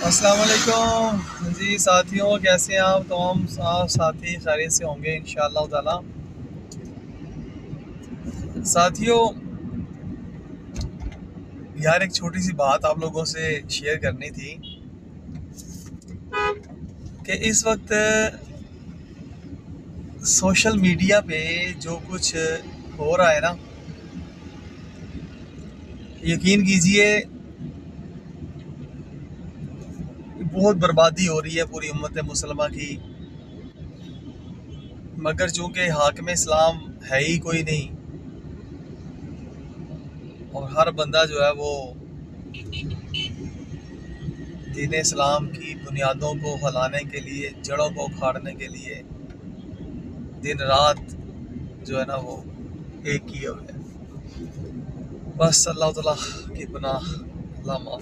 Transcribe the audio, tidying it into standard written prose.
अस्सलाम वालेकुम जी साथियों, कैसे हैं आप तमाम साथी खैरियत से होंगे इंशाअल्लाह ताला। साथियों यार, एक छोटी सी बात आप लोगों से शेयर करनी थी कि इस वक्त सोशल मीडिया पे जो कुछ हो रहा है ना, यकीन कीजिए बहुत बर्बादी हो रही है पूरी उम्मत मुसलमा की। मगर चूंकि हाकिम इस्लाम है ही कोई नहीं और हर बंदा जो है वो दीन इस्लाम की बुनियादों को हिलाने के लिए, जड़ों को उखाड़ने के लिए दिन रात जो है ना वो एक किए हुए हैं। बस अल्लाह ताला की पनाह, अल्लाह माफ़